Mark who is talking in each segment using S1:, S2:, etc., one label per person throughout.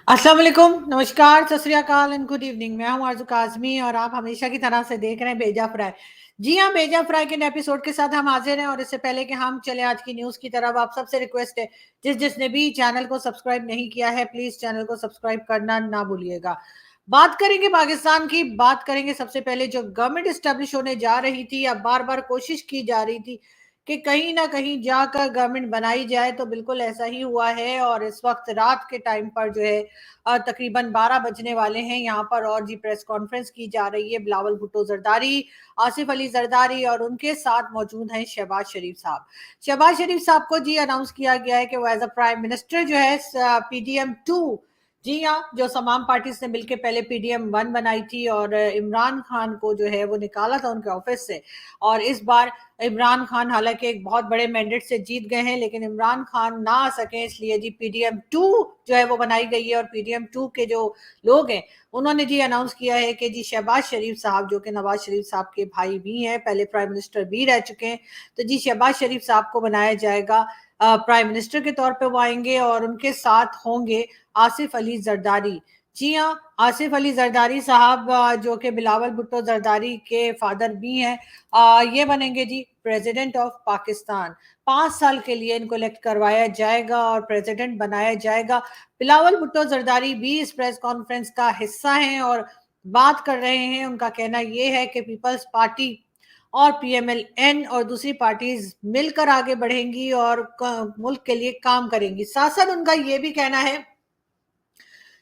S1: अस्सलाम वालेकुम, नमस्कार, सत श्री अकाल एंड गुड इवनिंग। मैं हूं आरज़ू काज़मी और आप हमेशा की तरह से देख रहे हैं भेजा फ्राई। जी हाँ, भेजा फ्राई के नए एपिसोड के साथ हम हाजिर हैं और इससे पहले कि हम चले आज की न्यूज़ की तरफ, आप सबसे रिक्वेस्ट है जिसने भी चैनल को सब्सक्राइब नहीं किया है प्लीज़ चैनल को सब्सक्राइब करना ना भूलिएगा। बात करेंगे पाकिस्तान की, बात करेंगे सबसे पहले जो गवर्नमेंट एस्टेब्लिश होने जा रही थी या बार-बार कोशिश की जा रही थी कि कहीं न कहीं जाकर गवर्नमेंट बनाई जाए, तो बिल्कुल ऐसा ही हुआ है और इस वक़्त रात के टाइम पर जो है तकरीबन 12 बजने वाले हैं यहाँ पर और जी प्रेस कॉन्फ्रेंस की जा रही है। बिलावल भुट्टो जरदारी, आसिफ अली जरदारी और उनके साथ मौजूद हैं शहबाज शरीफ साहब। शहबाज शरीफ साहब को जी अनाउंस किया गया है कि वो एज अ प्राइम मिनिस्टर जो है पीडीएम 2, जी हाँ, जो तमाम पार्टीज ने मिलकर पहले पीडीएम 1 बनाई थी और इमरान खान को जो है वो निकाला था उनके ऑफिस से। और इस बार इमरान खान हालांकि एक बहुत बड़े मैंडेट से जीत गए हैं, लेकिन इमरान खान ना आ सके इसलिए जी पीडीएम 2 जो है वो बनाई गई है। और पीडीएम 2 के जो लोग हैं उन्होंने जी अनाउंस किया है कि जी शहबाज शरीफ साहब, जो कि नवाज शरीफ साहब के भाई भी हैं, पहले प्राइम मिनिस्टर भी रह चुके हैं, तो जी शहबाज शरीफ साहब को बनाया जाएगा प्राइम मिनिस्टर के तौर पे। वो आएंगे और उनके साथ होंगे आसिफ अली जरदारी। जी हाँ, आसिफ अली जरदारी साहब जो कि बिलावल भुट्टो जरदारी के फादर भी हैं, ये बनेंगे जी प्रेसिडेंट ऑफ पाकिस्तान। 5 साल के लिए इनको इलेक्ट करवाया जाएगा और प्रेसिडेंट बनाया जाएगा। बिलावल भुट्टो जरदारी भी इस प्रेस कॉन्फ्रेंस का हिस्सा हैं और बात कर रहे हैं। उनका कहना ये है कि पीपल्स पार्टी और पीएमएलएन और दूसरी पार्टीज मिलकर आगे बढ़ेंगी और मुल्क के लिए काम करेंगी। साथ साथ उनका ये भी कहना है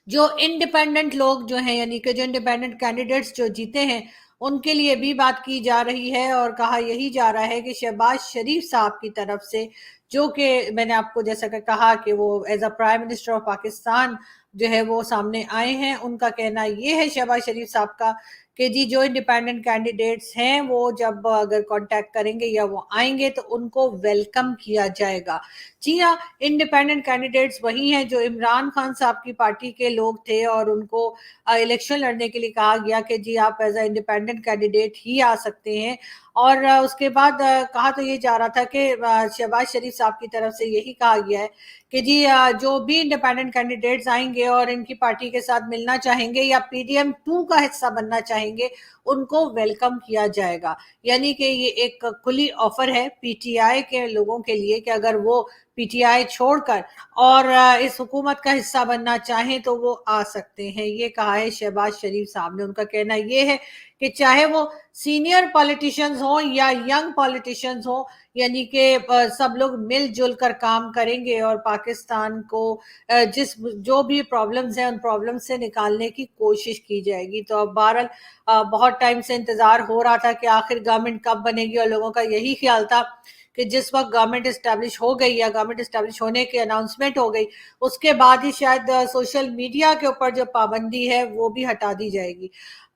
S1: जो इंडिपेंडेंट लोग जो हैं, यानी कि जो इंडिपेंडेंट कैंडिडेट्स जो जीते हैं, उनके लिए भी बात की जा रही है और कहा यही जा रहा है कि शहबाज शरीफ साहब की तरफ से, जो कि मैंने आपको जैसा कि कहा कि वो as a prime minister of Pakistan जो है वो सामने आए हैं। उनका कहना ये है शहबाज शरीफ साहब का कि जी जो इंडिपेंडेंट कैंडिडेट्स हैं वो जब अगर कांटेक्ट करेंगे या वो आएंगे तो उनको वेलकम किया जाएगा। जी हाँ, इंडिपेंडेंट कैंडिडेट्स वही हैं जो इमरान खान साहब की पार्टी के लोग थे और उनको इलेक्शन लड़ने के लिए कहा गया कि जी आप एज अ इंडिपेंडेंट कैंडिडेट ही आ सकते हैं। और उसके बाद कहा तो ये जा रहा था कि शहबाज शरीफ साहब की तरफ से यही कहा गया है कि जी जो भी इंडिपेंडेंट कैंडिडेट्स आएंगे और इनकी पार्टी के साथ मिलना चाहेंगे या पीडीएम 2 का हिस्सा बनना चाहेंगे, उनको वेलकम किया जाएगा। यानी कि ये एक खुली ऑफर है पीटीआई के लोगों के लिए कि अगर वो पीटीआई छोड़कर और इस हुकूमत का हिस्सा बनना चाहें तो वो आ सकते हैं। ये कहा है शहबाज शरीफ साहब ने। उनका कहना ये है कि चाहे वो सीनियर पॉलिटिशियंस हों या यंग पॉलिटिशियंस हों, यानी कि सब लोग मिलजुल कर काम करेंगे और पाकिस्तान को जिस जो भी प्रॉब्लम्स हैं उन प्रॉब्लम्स से निकालने की कोशिश की जाएगी। तो अब बहरहाल बहुत टाइम से इंतजार हो रहा था कि आखिर गवर्नमेंट कब बनेगी और लोगों का यही ख्याल था कि जिस वक्त गवर्नमेंट एस्टेब्लिश हो गई या गवर्नमेंट एस्टेब्लिश होने की अनाउंसमेंट हो गई उसके बाद ही शायद सोशल मीडिया के ऊपर जो पाबंदी है वो भी हटा दी जाएगी।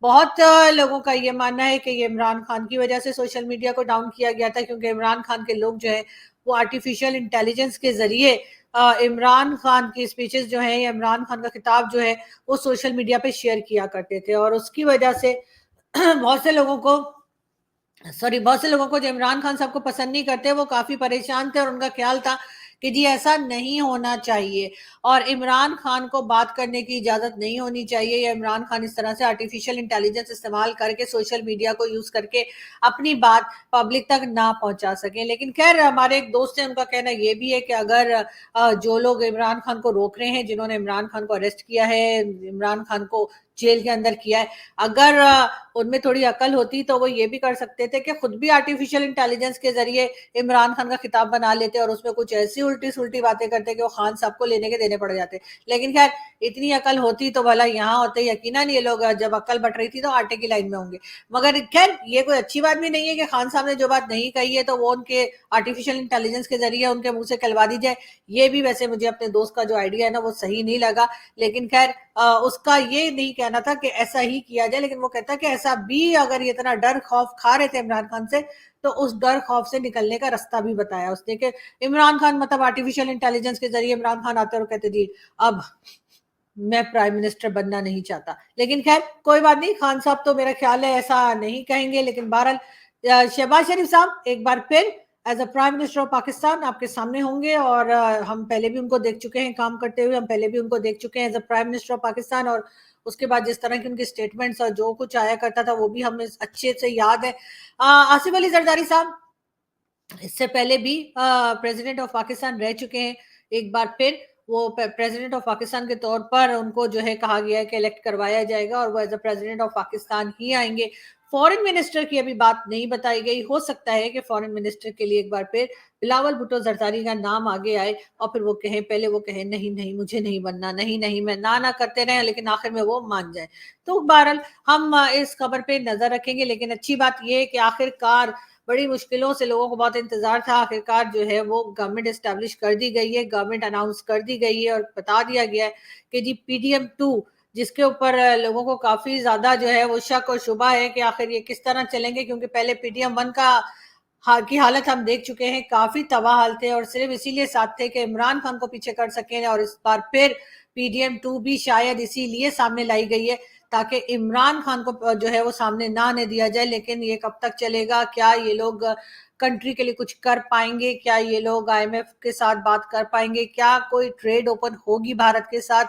S1: बहुत लोगों का ये मानना है कि ये इमरान खान की वजह से सोशल मीडिया को डाउन किया गया था, क्योंकि इमरान खान के लोग जो है वो आर्टिफिशियल इंटेलिजेंस के जरिए इमरान खान की स्पीचेस जो है या इमरान खान का खिताब जो है वो सोशल मीडिया पे शेयर किया करते थे और उसकी वजह से बहुत से लोगों को जो इमरान खान साहब को पसंद नहीं करते वो काफी परेशान थे और उनका ख्याल था कि जी ऐसा नहीं होना चाहिए और इमरान खान को बात करने की इजाजत नहीं होनी चाहिए या इमरान खान इस तरह से आर्टिफिशियल इंटेलिजेंस इस्तेमाल करके सोशल मीडिया को यूज करके अपनी बात पब्लिक तक ना पहुंचा सके। लेकिन खैर हमारे एक दोस्त है, उनका कहना ये भी है कि अगर जो लोग इमरान खान को रोक रहे हैं, जिन्होंने इमरान खान को अरेस्ट किया है, इमरान खान को जेल के अंदर किया है, अगर उनमें थोड़ी अकल होती तो वो ये भी कर सकते थे कि खुद भी आर्टिफिशियल इंटेलिजेंस के जरिए इमरान खान का खिताब बना लेते और उसमें कुछ ऐसी उल्टी सुल्टी बातें करते कि वो खान साहब को लेने के देने पड़ जाते। लेकिन खैर इतनी अकल होती तो भला यहाँ होते। यकीनन ये लोग जब अकल बट रही थी तो आटे की लाइन में होंगे। मगर खैर ये कोई अच्छी बात भी नहीं है कि खान साहब ने जो बात नहीं कही है तो वो उनके आर्टिफिशियल इंटेलिजेंस के जरिए उनके मुंह से कहलवा दी जाए। ये भी वैसे मुझे अपने दोस्त का जो आइडिया है ना वो सही नहीं लगा। लेकिन खैर उसका ये नहीं कहना था कि ऐसा ही किया जाए, लेकिन वो कहता है कि ऐसा भी अगर ये इतना डर खौफ खा रहे थे इमरान खान से तो उस डर खौफ से निकलने का रास्ता भी बताया उसने कि इमरान खान मतलब आर्टिफिशियल इंटेलिजेंस के जरिए इमरान खान आते और कहते जी अब मैं प्राइम मिनिस्टर बनना नहीं चाहता। लेकिन खैर कोई बात नहीं, खान साहब तो मेरा ख्याल है ऐसा नहीं कहेंगे। लेकिन बहरहाल शहबाज शरीफ साहब एक बार फिर as a prime minister of Pakistan आपके सामने होंगे, और हम पहले भी उनको देख चुके हैं काम करते हुए, हम पहले भी उनको देख चुके हैं as a prime minister of Pakistan, और उसके बाद जिस तरह के उनके स्टेटमेंट्स और जो कुछ आया करता था वो भी हमें अच्छे से याद है। आसिफ अली जरदारी साहब इससे पहले भी प्रेसिडेंट ऑफ पाकिस्तान रह चुके हैं। एक बार फिर वो प्रेसिडेंट ऑफ पाकिस्तान के तौर पर उनको जो है कहा गया है कि इलेक्ट करवाया जाएगा और वो as a president of Pakistan ही आएंगे। फॉरेन मिनिस्टर की अभी बात नहीं बताई गई, हो सकता है कि फॉरेन मिनिस्टर के लिए एक बार फिर बिलावल भुट्टो जरदारी का नाम आगे आए और फिर वो कहें, पहले वो कहें नहीं नहीं मुझे नहीं बनना, नहीं नहीं, मैं ना करते रहे, लेकिन आखिर में वो मान जाए। तो बहरहाल हम इस खबर पे नजर रखेंगे, लेकिन अच्छी बात यह है कि आखिरकार बड़ी मुश्किलों से लोगों को बहुत इंतजार था, आखिरकार जो है वो गवर्नमेंट एस्टेब्लिश कर दी गई है, गवर्नमेंट अनाउंस कर दी गई है और बता दिया गया है कि जी PDM-2 जिसके ऊपर लोगों को काफी ज्यादा जो है वो शक और शुबा है कि आखिर ये किस तरह चलेंगे, क्योंकि पहले PDM-1 की हालत हम देख चुके हैं, काफी तबाह हाल थे और सिर्फ इसीलिए साथ थे कि इमरान खान को पीछे कर सकें, और इस बार फिर PDM-2 भी शायद इसीलिए सामने लाई गई है ताकि इमरान खान को जो है वो सामने ना आने दिया जाए। लेकिन ये कब तक चलेगा, क्या ये लोग कंट्री के लिए कुछ कर पाएंगे, क्या ये लोग IMF के साथ बात कर पाएंगे, क्या कोई ट्रेड ओपन होगी भारत के साथ,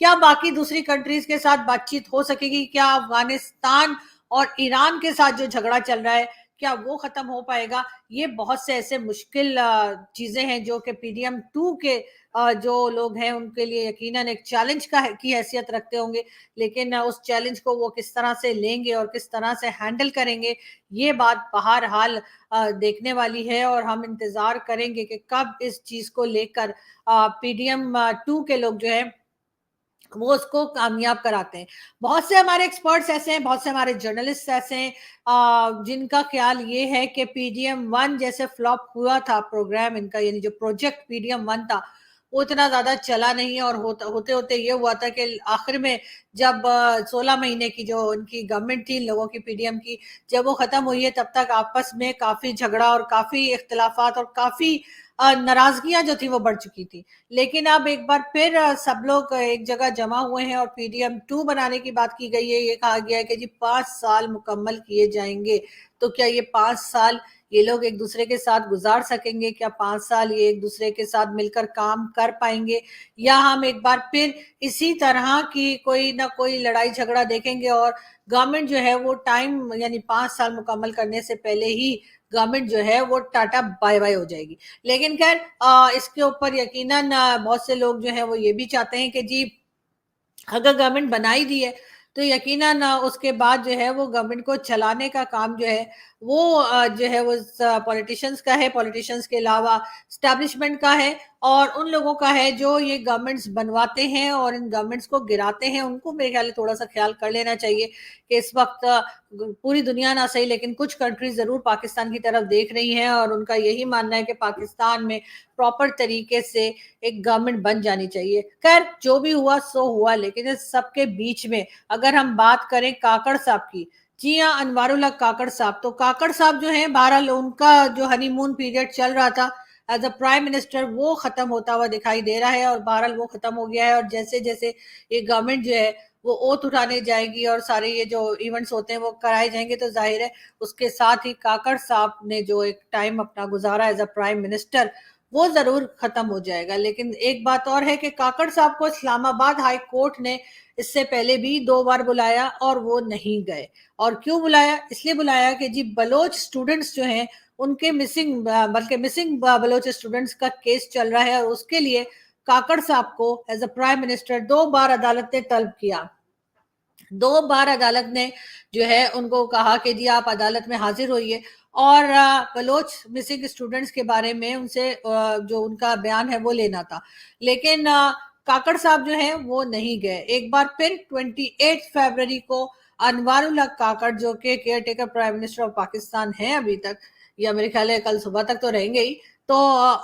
S1: क्या बाकी दूसरी कंट्रीज के साथ बातचीत हो सकेगी, क्या अफगानिस्तान और ईरान के साथ जो झगड़ा चल रहा है क्या वो खत्म हो पाएगा। ये बहुत से ऐसे मुश्किल चीजें हैं जो कि PDM-2 के जो लोग हैं उनके लिए यकीनन एक चैलेंज की हैसियत रखते होंगे, लेकिन उस चैलेंज को वो किस तरह से लेंगे और किस तरह से हैंडल करेंगे, ये बात बहरहाल देखने वाली है। और हम इंतजार करेंगे कि कब इस चीज को लेकर PDM-2 के लोग जो है वो उसको कामयाब कराते हैं। बहुत से हमारे एक्सपर्ट्स ऐसे हैं, बहुत से हमारे जर्नलिस्ट ऐसे हैं जिनका ख्याल ये है कि PDM-1 जैसे फ्लॉप हुआ था प्रोग्राम इनका, यानी जो प्रोजेक्ट PDM-1 था वो इतना ज्यादा चला नहीं है, और होते होते ये हुआ था कि आखिर में जब 16 महीने की जो उनकी गवर्नमेंट थी इन लोगों की PDM की, जब वो खत्म हुई है तब तक आपस में काफी झगड़ा और काफी इख्तलाफात और काफी नाराजगियां जो थी वो बढ़ चुकी थी। लेकिन अब एक बार फिर सब लोग एक जगह जमा हुए हैं और PDM-2 बनाने की बात की गई है। ये कहा गया है कि जी 5 साल मुकम्मल किए जाएंगे। तो क्या ये 5 साल ये लोग एक दूसरे के साथ गुजार सकेंगे, क्या 5 साल ये एक दूसरे के साथ मिलकर काम कर पाएंगे, या हम एक बार फिर इसी तरह की कोई ना कोई लड़ाई झगड़ा देखेंगे और गवर्नमेंट जो है वो टाइम यानी 5 साल मुकम्मल करने से पहले ही गवर्नमेंट जो है वो टाटा बाय बाय हो जाएगी। लेकिन खैर इसके ऊपर यकीनन बहुत से लोग जो है वो ये भी चाहते हैं कि जी अगर गवर्नमेंट बनाई दी है तो यकीनन उसके बाद जो है वो गवर्नमेंट को चलाने का काम जो है वो जो है वो पॉलिटिशियंस का है, पॉलिटिशियंस के अलावा स्टैब्लिशमेंट का है और उन लोगों का है जो ये गवर्नमेंट्स बनवाते हैं और इन गवर्नमेंट्स को गिराते हैं। उनको मेरे ख्याल थोड़ा सा ख्याल कर लेना चाहिए कि इस वक्त पूरी दुनिया ना सही लेकिन कुछ कंट्रीज जरूर पाकिस्तान की तरफ देख रही हैं और उनका यही मानना है कि पाकिस्तान में प्रॉपर तरीके से एक गवर्नमेंट बन जानी चाहिए। खैर जो भी हुआ सो हुआ, लेकिन इस सबके बीच में अगर हम बात करें काकड़ साहब की, जी हाँ अनवारुल्लाह काकड़ साहब, तो काकड़ साहब जो है बहरहाल उनका जो हनीमून पीरियड चल रहा था एज अ प्राइम मिनिस्टर वो खत्म होता हुआ दिखाई दे रहा है और बहरहाल वो खत्म हो गया है। और जैसे जैसे ये गवर्नमेंट जो है वो ओथ उठाने जाएगी और सारे ये जो इवेंट्स होते हैं वो कराए जाएंगे तो जाहिर है उसके साथ ही काकड़ साहब ने जो एक टाइम अपना गुजारा एज अ प्राइम मिनिस्टर वो जरूर खत्म हो जाएगा। लेकिन एक बात और है कि काकड़ साहब को इस्लामाबाद हाई कोर्ट ने इससे पहले भी 2 बार बुलाया और वो नहीं गए। और क्यों बुलाया? इसलिए बुलाया कि जी बलोच स्टूडेंट्स जो हैं उनके मिसिंग बलोच स्टूडेंट्स का केस चल रहा है और उसके लिए काकड़ साहब को एज अ प्राइम मिनिस्टर 2 बार अदालत ने तलब किया। 2 बार अदालत ने जो है उनको कहा कि जी आप अदालत में हाजिर होइए और बलोच मिसिंग स्टूडेंट्स के बारे में उनसे जो उनका बयान है वो लेना था। लेकिन काकड़ साहब जो है वो नहीं गए। एक बार फिर 28 फरवरी को अनवारुल्लाह काकड़ जो कि care taker prime minister of Pakistan है अभी तक, या मेरे ख्याल है कल सुबह तक तो रहेंगे ही, तो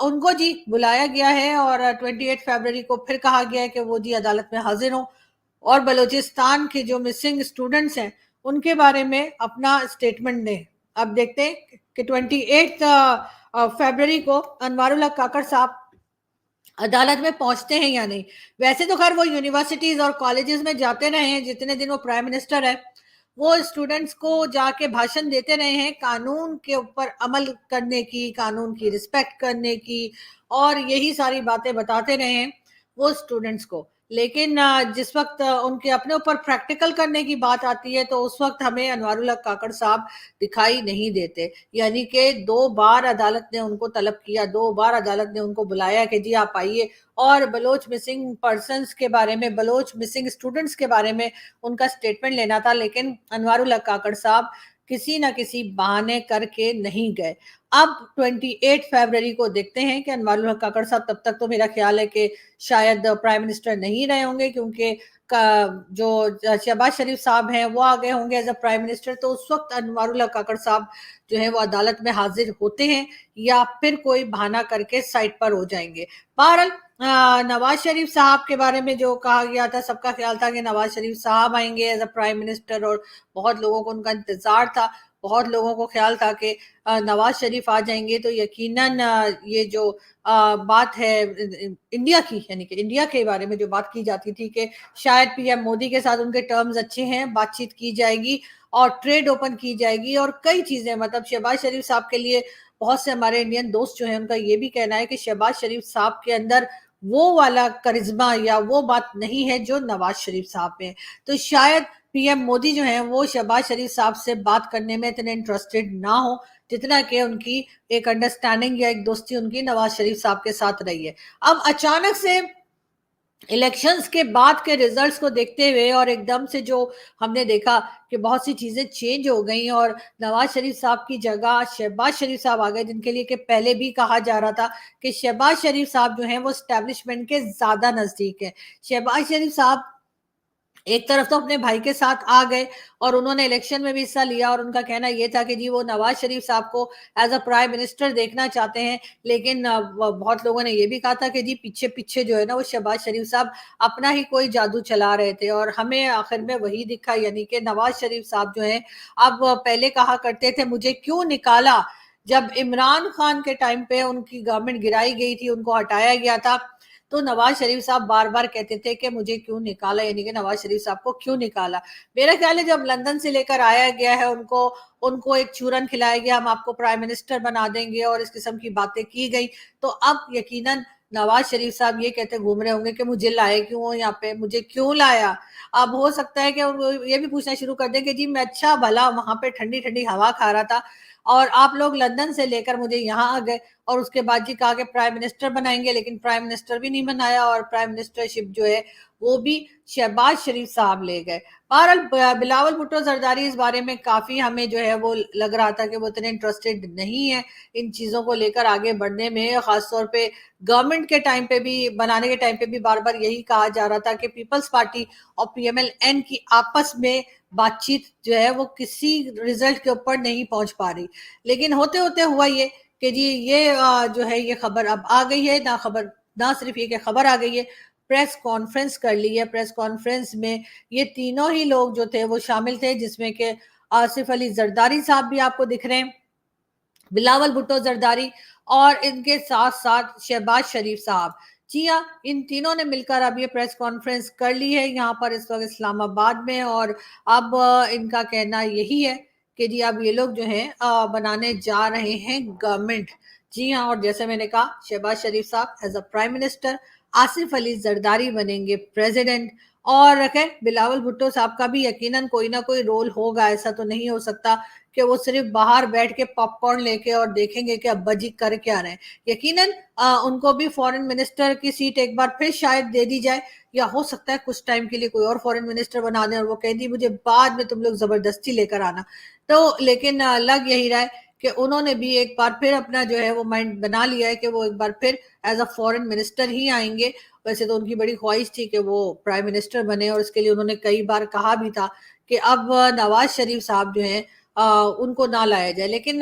S1: उनको जी बुलाया गया है और 28 फरवरी को फिर कहा गया है कि वो जी अदालत में हाजिर हों और बलूचिस्तान के जो मिसिंग स्टूडेंट्स हैं उनके बारे में अपना स्टेटमेंट दें। अब देखते हैं कि 28 फरवरी को अनवारुल्लाह काकड़ साहब अदालत में पहुंचते हैं या नहीं। वैसे तो खैर वो यूनिवर्सिटीज और कॉलेजेस में जाते रहे हैं जितने दिन वो प्राइम मिनिस्टर है, وہ اسٹوڈنٹس کو جا کے بھاشن دیتے رہے ہیں قانون کے اوپر عمل کرنے کی, قانون کی رسپیکٹ کرنے کی, اور یہی ساری باتیں بتاتے رہے ہیں وہ اسٹوڈنٹس کو. لیکن جس وقت ان کے اپنے اوپر پریکٹیکل کرنے کی بات آتی ہے تو اس وقت ہمیں انوار الحق کاکڑ صاحب دکھائی نہیں دیتے. یعنی کہ 2 بار عدالت نے ان کو طلب کیا, 2 بار عدالت نے ان کو بلایا کہ جی آپ آئیے, اور بلوچ مسنگ پرسنس کے بارے میں, بلوچ مسنگ اسٹوڈنٹس کے بارے میں ان کا سٹیٹمنٹ لینا تھا. لیکن انوار الحق کاکڑ صاحب کسی نہ کسی بہانے کر کے نہیں گئے. اب 28 فیبروری کو دیکھتے ہیں کہ انوار الحق کاکڑ صاحب, تب تک تو میرا خیال ہے کہ شاید پرائم منسٹر نہیں رہے ہوں گے, کیونکہ جو شہباز شریف صاحب ہیں وہ آ گئے ہوں گے ایز اے پرائم منسٹر. تو اس وقت انوار الحق کاکڑ صاحب جو ہے وہ عدالت میں حاضر ہوتے ہیں یا پھر کوئی بہانہ کر کے سائٹ پر ہو جائیں گے. بہرحال نواز شریف صاحب کے بارے میں جو کہا گیا تھا, سب کا خیال تھا کہ نواز شریف صاحب آئیں گے ایز اے پرائم منسٹر, اور بہت لوگوں کو ان کا انتظار تھا, بہت لوگوں کو خیال تھا کہ نواز شریف آ جائیں گے تو یقیناً یہ جو بات ہے انڈیا کی, یعنی کہ انڈیا کے بارے میں جو بات کی جاتی تھی کہ شاید پی ایم مودی کے ساتھ ان کے ٹرمز اچھے ہیں, بات چیت کی جائے گی اور ٹریڈ اوپن کی جائے گی اور کئی چیزیں. مطلب شہباز شریف صاحب کے لیے بہت سے ہمارے انڈین دوست جو ہیں ان کا یہ بھی کہنا ہے کہ شہباز شریف صاحب کے اندر وہ والا کرزما یا وہ بات نہیں ہے جو نواز شریف صاحب میں. تو شاید پی ایم مودی جو ہیں وہ شہباز شریف صاحب سے بات کرنے میں اتنے انٹرسٹڈ نہ ہو جتنا کہ ان کی ایک انڈرسٹینڈنگ یا ایک دوستی ان کی نواز شریف صاحب کے ساتھ رہی ہے. اب اچانک سے الیکشنز کے بعد کے ریزلٹس کو دیکھتے ہوئے اور ایک دم سے جو ہم نے دیکھا کہ بہت سی چیزیں چینج ہو گئیں اور نواز شریف صاحب کی جگہ شہباز شریف صاحب آ گئے, جن کے لیے کہ پہلے بھی کہا جا رہا تھا کہ شہباز شریف صاحب جو ہیں وہ اسٹیبلشمنٹ کے زیادہ نزدیک ہیں. شہباز شریف صاحب ایک طرف تو اپنے بھائی کے ساتھ آ گئے اور انہوں نے الیکشن میں بھی حصہ لیا, اور ان کا کہنا یہ تھا کہ جی وہ نواز شریف صاحب کو ایز اے پرائم منسٹر دیکھنا چاہتے ہیں. لیکن بہت لوگوں نے یہ بھی کہا تھا کہ جی پیچھے پیچھے جو ہے نا وہ شہباز شریف صاحب اپنا ہی کوئی جادو چلا رہے تھے, اور ہمیں آخر میں وہی دکھا. یعنی کہ نواز شریف صاحب جو ہیں اب پہلے کہا کرتے تھے مجھے کیوں نکالا, جب عمران خان کے ٹائم پہ ان کی گورنمنٹ گرائی گئی تھی, ان کو ہٹایا گیا تھا, تو نواز شریف صاحب بار بار کہتے تھے کہ مجھے کیوں نکالا, یعنی کہ نواز شریف صاحب کو کیوں نکالا. میرا خیال ہے جب لندن سے لے کر آیا گیا ہے ان کو ایک چورن کھلایا گیا, ہم آپ کو پرائم منسٹر بنا دیں گے, اور اس قسم کی باتیں کی گئی, تو اب یقیناً نواز شریف صاحب یہ کہتے گھوم رہے ہوں گے کہ مجھے لائے کیوں ہو یہاں پہ, مجھے کیوں لایا. اب ہو سکتا ہے کہ یہ بھی پوچھنا شروع کر دیں کہ جی میں اچھا بھلا وہاں پہ ٹھنڈی ٹھنڈی ہوا کھا رہا تھا اور آپ لوگ لندن سے لے کر مجھے یہاں آ گئے, اور اس کے بعد جی کہا کہ پرائم منسٹر بنائیں گے, لیکن پرائم منسٹر بھی نہیں بنایا, اور پرائم منسٹر شپ جو ہے وہ بھی شہباز شریف صاحب لے گئے. بہرحال بلاول بھٹو زرداری اس بارے میں کافی ہمیں جو ہے وہ لگ رہا تھا کہ وہ اتنے انٹرسٹڈ نہیں ہے ان چیزوں کو لے کر آگے بڑھنے میں. خاص طور پہ گورنمنٹ کے ٹائم پہ بھی, بنانے کے ٹائم پہ بھی بار بار یہی کہا جا رہا تھا کہ پیپلز پارٹی اور پی ایم ایل این کی آپس میں بات چیت جو ہے وہ کسی ریزلٹ کے اوپر نہیں پہنچ پا رہی. لیکن ہوتے ہوتے ہوا یہ کہ جی یہ جو ہے یہ خبر اب آ گئی ہے, نہ صرف یہ کہ خبر آ گئی ہے, پریس کانفرنس کر لی ہے. پریس کانفرنس میں یہ تینوں ہی لوگ جو تھے وہ شامل تھے, جس میں کہ آصف علی زرداری صاحب بھی آپ کو دکھ رہے ہیں, بلاول بھٹو زرداری, اور ان کے ساتھ ساتھ شہباز شریف صاحب. جی ہاں, ان تینوں نے مل کر اب یہ پریس کانفرنس کر لی ہے یہاں پر اس وقت اسلام آباد میں, اور اب ان کا کہنا یہی ہے کہ جی اب یہ لوگ جو ہیں بنانے جا رہے ہیں گورنمنٹ. جی ہاں, اور جیسے میں نے کہا شہباز شریف صاحب as a prime minister, Asif Ali Zardari بنیں گے پریزیڈنٹ, اور رکھیں بلاول بھٹو صاحب کا بھی یقیناً کوئی نہ کوئی رول ہوگا. ایسا تو نہیں ہو سکتا کہ وہ صرف باہر بیٹھ کے پاپ کارن لے کے اور دیکھیں گے کہ ابا جی کر کیا رہے ہیں. یقیناً ان کو بھی فورن منسٹر کی سیٹ ایک بار پھر شاید دے دی جائے, یا ہو سکتا ہے کچھ ٹائم کے لیے کوئی اور فورن منسٹر بنا دیں اور وہ کہہ دی مجھے بعد میں تم لوگ زبردستی لے کر آنا. تو لیکن لگ یہی رہا ہے کہ انہوں نے بھی ایک بار پھر اپنا جو ہے وہ مائنڈ بنا لیا ہے کہ وہ ایک بار پھر ایز اے فورن منسٹر ہی آئیں گے. ویسے تو ان کی بڑی خواہش تھی کہ وہ پرائم منسٹر بنے, اور اس کے لیے انہوں نے کئی بار کہا بھی تھا کہ اب نواز شریف صاحب جو ہیں ان کو نہ لایا جائے. لیکن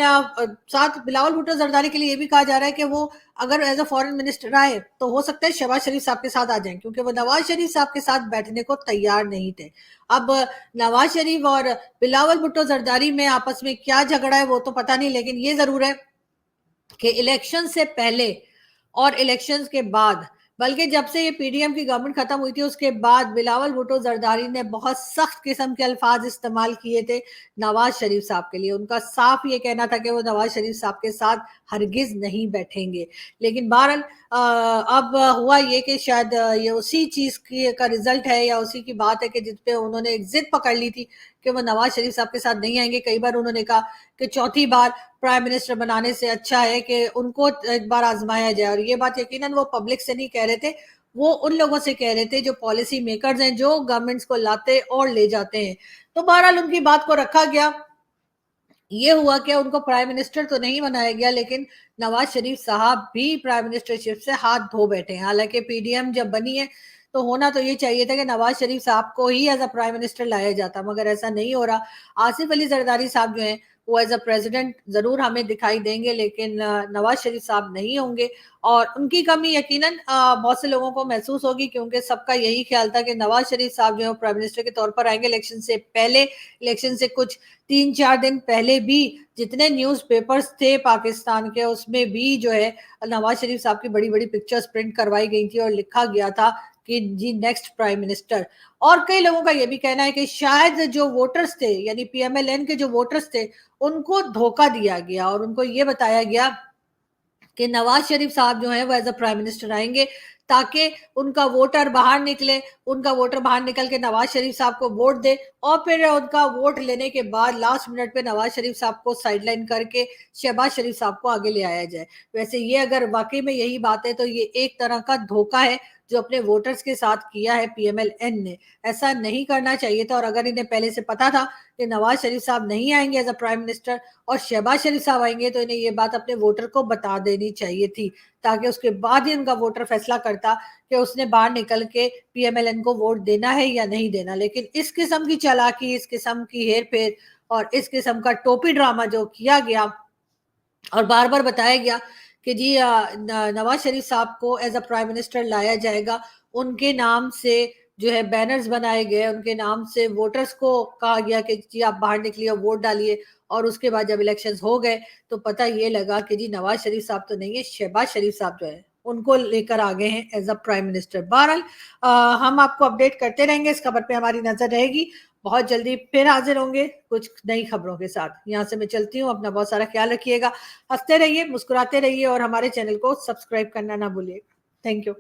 S1: ساتھ بلاول بھٹو زرداری کے لیے یہ بھی کہا جا رہا ہے کہ وہ اگر ایز اے فورن منسٹر آئے تو ہو سکتا ہے شہباز شریف صاحب کے ساتھ آ جائیں, کیونکہ وہ نواز شریف صاحب کے ساتھ بیٹھنے کو تیار نہیں تھے. اب نواز شریف اور بلاول بھٹو زرداری میں آپس میں کیا جھگڑا ہے وہ تو پتہ نہیں, لیکن یہ ضرور ہے کہ الیکشن سے پہلے اور الیکشن کے بعد बल्कि जब से ये पीडीएम की गवर्नमेंट खत्म हुई थी उसके बाद बिलावल भुट्टो जरदारी ने बहुत सख्त किस्म के अल्फाज इस्तेमाल किए थे नवाज शरीफ साहब के लिए। उनका साफ ये कहना था कि वो नवाज शरीफ साहब के साथ हरगिज नहीं बैठेंगे। लेकिन बहरहाल अब हुआ ये कि शायद ये उसी चीज की का रिजल्ट है या उसी की बात है कि जिस पे उन्होंने एक जिद पकड़ ली थी कि वो नवाज शरीफ साहब के साथ नहीं आएंगे। कई बार उन्होंने कहा कि चौथी बार प्राइम मिनिस्टर बनाने से अच्छा है कि उनको एक बार आजमाया जाए, और ये बात यकीनन वो पब्लिक से नहीं कह रहे थे, वो उन लोगों से कह रहे थे जो पॉलिसी मेकर्स हैं, जो गवर्नमेंट्स को लाते और ले जाते हैं। तो बहरहाल उनकी बात को रखा गया। ये हुआ कि उनको प्राइम मिनिस्टर तो नहीं बनाया गया, लेकिन नवाज शरीफ साहब भी प्राइम मिनिस्टरशिप से हाथ धो बैठे हैं। हालांकि पीडीएम जब बनी है तो होना तो ये चाहिए था कि नवाज शरीफ साहब को ही एज अ प्राइम मिनिस्टर लाया जाता, मगर ऐसा नहीं हो रहा। आसिफ अली जरदारी साहब जो हैं वो एज अ प्रेसिडेंट जरूर हमें दिखाई देंगे, लेकिन नवाज शरीफ साहब नहीं होंगे, और उनकी कमी यकीनन बहुत से लोगों को महसूस होगी, क्योंकि सबका यही ख्याल था कि नवाज शरीफ साहब जो है प्राइम मिनिस्टर के तौर पर आएंगे इलेक्शन से पहले। इलेक्शन से कुछ 3-4 दिन पहले भी जितने न्यूज पेपर्स थे पाकिस्तान के, उसमें भी जो है नवाज शरीफ साहब की बड़ी बड़ी पिक्चर्स प्रिंट करवाई गई थी और लिखा गया था कि जी नेक्स्ट प्राइम मिनिस्टर। और कई लोगों का यह भी कहना है कि शायद जो वोटर्स थे, यानी पीएमएलएन के जो वोटर्स थे, उनको धोखा दिया गया और उनको ये बताया गया कि नवाज शरीफ साहब जो है वो एज अ प्राइम मिनिस्टर आएंगे, ताकि उनका वोटर बाहर निकले, उनका वोटर बाहर निकल के नवाज शरीफ साहब को वोट दे, और फिर उनका वोट लेने के बाद लास्ट मिनट पे नवाज शरीफ साहब को साइडलाइन करके शहबाज शरीफ साहब को आगे ले आया जाए। वैसे ये अगर वाकई में यही बात है तो ये एक तरह का धोखा है जो अपने वोटर्स के साथ किया है पीएमएलएन ने। ऐसा नहीं करना चाहिए था, और अगर इन्हें पहले से पता था कि नवाज शरीफ साहब नहीं आएंगे एज अ प्राइम मिनिस्टर और शहबाज शरीफ साहब आएंगे, तो इन्हें ये बात अपने वोटर को बता देनी चाहिए थी, ताकि उसके बाद ही उनका वोटर फैसला करता कि उसने बाहर निकल के पीएमएलएन को वोट देना है या नहीं देना। लेकिन इस किस्म की चालाकी, इस किस्म की हेर फेर और इस किस्म का टोपी ड्रामा जो किया गया और बार बार बताया गया कि जी नवाज शरीफ साहब को एज अ प्राइम मिनिस्टर लाया जाएगा, उनके नाम से जो है बैनर्स बनाए गए, उनके नाम से वोटर्स को कहा गया कि जी आप बाहर निकलिए और वोट डालिए, और उसके बाद जब इलेक्शंस हो गए तो पता ये लगा कि जी नवाज शरीफ साहब तो नहीं है, शहबाज शरीफ साहब जो है उनको लेकर आ गए हैं एज अ प्राइम मिनिस्टर। बहरहाल हम आपको अपडेट करते रहेंगे, इस खबर पे हमारी नजर रहेगी। बहुत जल्दी फिर हाजिर होंगे कुछ नई खबरों के साथ। यहाँ से मैं चलती हूँ, अपना बहुत सारा ख्याल रखिएगा, हंसते रहिए, मुस्कुराते रहिए और हमारे चैनल को सब्सक्राइब करना ना भूलिए। Thank you.